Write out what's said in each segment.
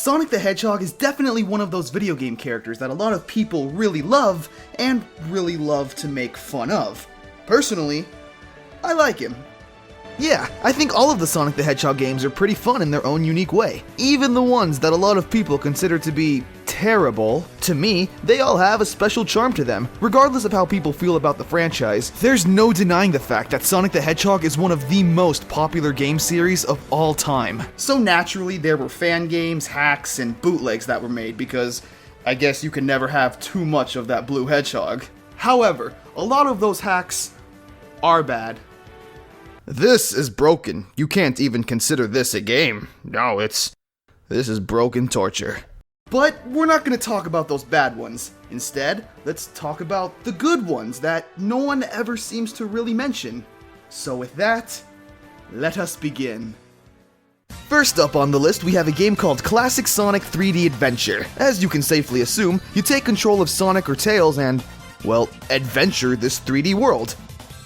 Sonic the Hedgehog is definitely one of those video game characters that a lot of people really love and really love to make fun of. Personally, I like him. Yeah, I think all of the Sonic the Hedgehog games are pretty fun in their own unique way. Even the ones that a lot of people consider to be terrible, to me, they all have a special charm to them. Regardless of how people feel about the franchise, there's no denying the fact that Sonic the Hedgehog is one of the most popular game series of all time. So naturally, there were fan games, hacks, and bootlegs that were made because I guess you can never have too much of that blue hedgehog. However, a lot of those hacks are bad. This is broken. You can't even consider this a game. No, this is broken torture. But we're not going to talk about those bad ones. Instead, let's talk about the good ones that no one ever seems to really mention. So with that, let us begin. First up on the list, we have a game called Classic Sonic 3D Adventure. As you can safely assume, you take control of Sonic or Tails and, well, adventure this 3D world.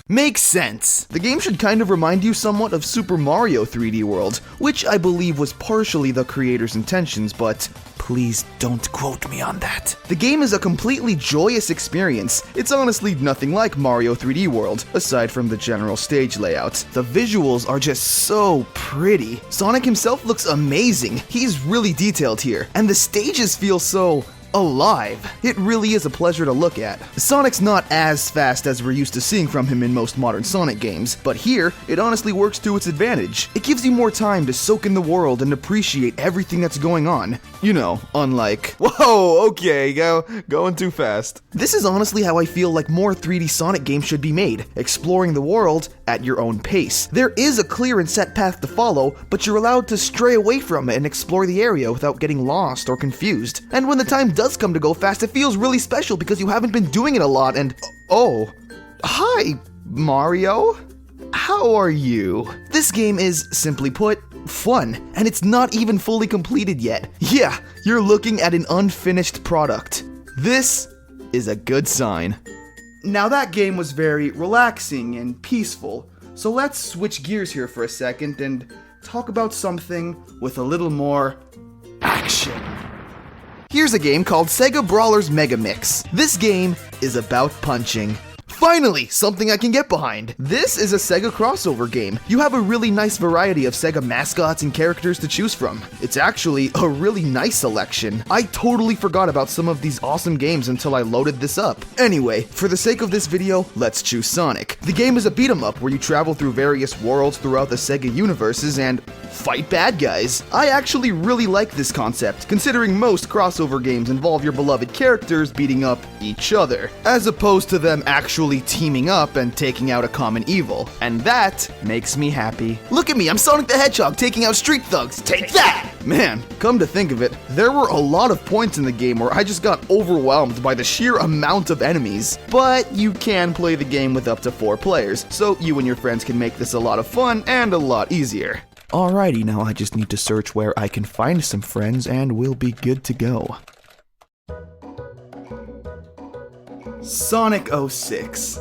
Makes sense. The game should kind of remind you somewhat of Super Mario 3D World, which I believe was partially the creator's intentions, but please don't quote me on that. The game is a completely joyous experience. It's honestly nothing like Mario 3D World, aside from the general stage layout. The visuals are just so pretty. Sonic himself looks amazing. He's really detailed here, and the stages feel so alive. It really is a pleasure to look at. Sonic's not as fast as we're used to seeing from him in most modern Sonic games, but here, it honestly works to its advantage. It gives you more time to soak in the world and appreciate everything that's going on. You know, unlike, whoa, okay, going too fast. This is honestly how I feel like more 3D Sonic games should be made, exploring the world at your own pace. There is a clear and set path to follow, but you're allowed to stray away from it and explore the area without getting lost or confused. And when the time does come to go fast, it feels really special because you haven't been doing it a lot and... Oh, hi, Mario. How are you? This game is, simply put, fun, and it's not even fully completed yet. Yeah, you're looking at an unfinished product. This is a good sign. Now that game was very relaxing and peaceful, so let's switch gears here for a second and talk about something with a little more action. Here's a game called Sega Brawlers Megamix. This game is about punching. Finally, something I can get behind. This is a Sega crossover game. You have a really nice variety of Sega mascots and characters to choose from. It's actually a really nice selection. I totally forgot about some of these awesome games until I loaded this up. Anyway, for the sake of this video, let's choose Sonic. The game is a beat-em-up where you travel through various worlds throughout the Sega universes and fight bad guys. I actually really like this concept, considering most crossover games involve your beloved characters beating up each other, as opposed to them actually teaming up and taking out a common evil. And that makes me happy. Look at me, I'm Sonic the Hedgehog taking out street thugs. Take that! Man, come to think of it, there were a lot of points in the game where I just got overwhelmed by the sheer amount of enemies. But you can play the game with up to 4 players, so you and your friends can make this a lot of fun and a lot easier. Alrighty, now I just need to search where I can find some friends and we'll be good to go. Sonic 06.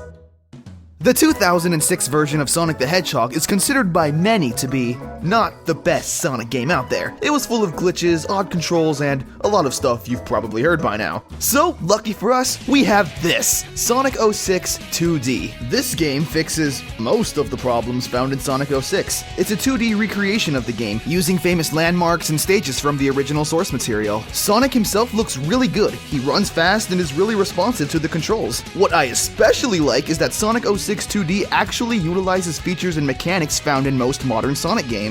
The 2006 version of Sonic the Hedgehog is considered by many to be not the best Sonic game out there. It was full of glitches, odd controls, and a lot of stuff you've probably heard by now. So, lucky for us, we have this, Sonic 06 2D. This game fixes most of the problems found in Sonic 06. It's a 2D recreation of the game, using famous landmarks and stages from the original source material. Sonic himself looks really good. He runs fast and is really responsive to the controls. What I especially like is that Sonic 06 2D actually utilizes features and mechanics found in most modern Sonic games.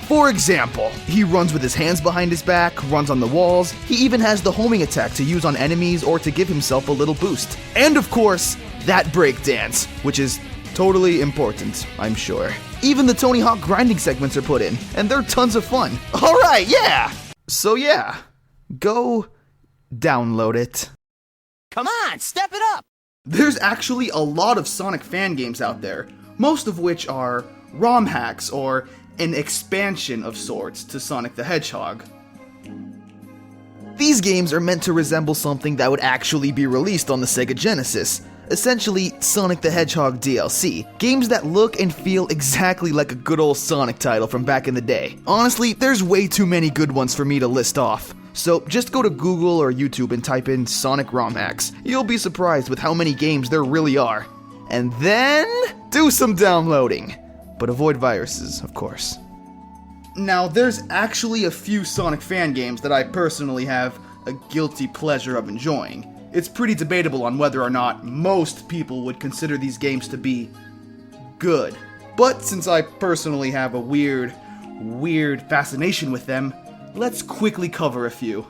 For example, he runs with his hands behind his back, runs on the walls, he even has the homing attack to use on enemies or to give himself a little boost. And of course, that breakdance, which is totally important, I'm sure. Even the Tony Hawk grinding segments are put in, and they're tons of fun. Alright, yeah! So yeah, go download it. Come on, step it up! There's actually a lot of Sonic fan games out there, most of which are ROM hacks or an expansion of sorts to Sonic the Hedgehog. These games are meant to resemble something that would actually be released on the Sega Genesis. essentially Sonic the Hedgehog DLC, games that look and feel exactly like a good old Sonic title from back in the day. Honestly, there's way too many good ones for me to list off. So just go to Google or YouTube and type in Sonic ROM hacks. You'll be surprised with how many games there really are. And then do some downloading. But avoid viruses, of course. Now, there's actually a few Sonic fan games that I personally have a guilty pleasure of enjoying. It's pretty debatable on whether or not most people would consider these games to be good. But since I personally have a weird fascination with them, let's quickly cover a few.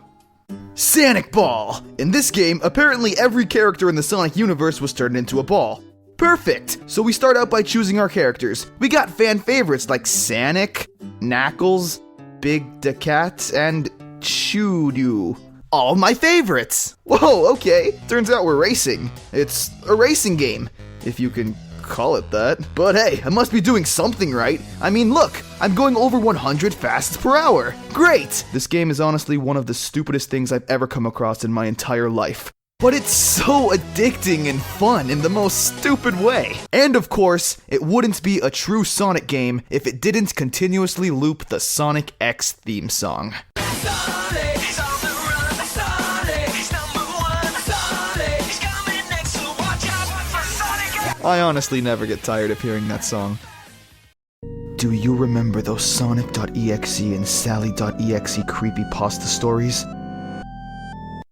Sonic Ball! In this game, apparently every character in the Sonic universe was turned into a ball. Perfect! So we start out by choosing our characters. We got fan favorites like Sonic, Knuckles, Big the Cat, and Chudu. All my favorites! Whoa, okay. Turns out we're racing. It's a racing game, if you can call it that. But hey, I must be doing something right. I mean, look, I'm going over 100 fasts per hour. Great! This game is honestly one of the stupidest things I've ever come across in my entire life. But it's so addicting and fun in the most stupid way. And of course, it wouldn't be a true Sonic game if it didn't continuously loop the Sonic X theme song. I honestly never get tired of hearing that song. Do you remember those Sonic.exe and Sally.exe creepypasta stories?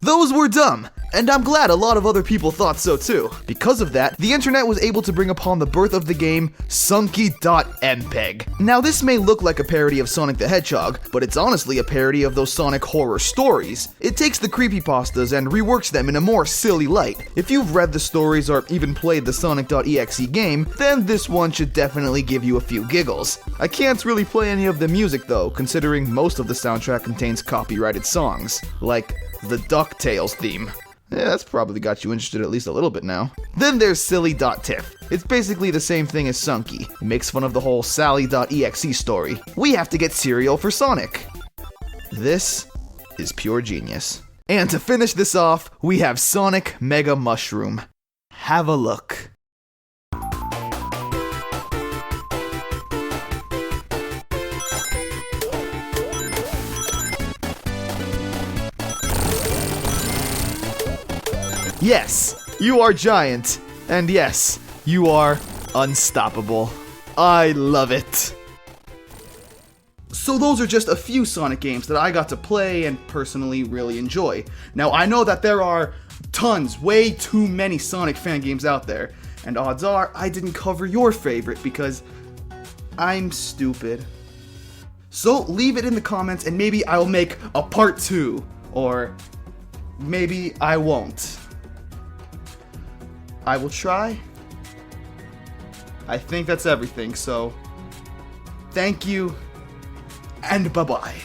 Those were dumb, and I'm glad a lot of other people thought so too. Because of that, the internet was able to bring upon the birth of the game Sunky.mpeg. Now this may look like a parody of Sonic the Hedgehog, but it's honestly a parody of those Sonic horror stories. It takes the creepypastas and reworks them in a more silly light. If you've read the stories or even played the Sonic.exe game, then this one should definitely give you a few giggles. I can't really play any of the music though, considering most of the soundtrack contains copyrighted songs, like the DuckTales theme. Yeah, that's probably got you interested at least a little bit now. Then there's Silly.tiff. It's basically the same thing as Sunky. It makes fun of the whole Sally.exe story. We have to get cereal for Sonic. This is pure genius. And to finish this off, we have Sonic Mega Mushroom. Have a look. Yes, you are giant. And yes, you are unstoppable. I love it. So those are just a few Sonic games that I got to play and personally really enjoy. Now I know that there are tons, way too many Sonic fan games out there. And odds are I didn't cover your favorite because I'm stupid. So leave it in the comments and maybe I'll make a part 2. Or maybe I won't. I will try. I think that's everything, so thank you, and bye-bye.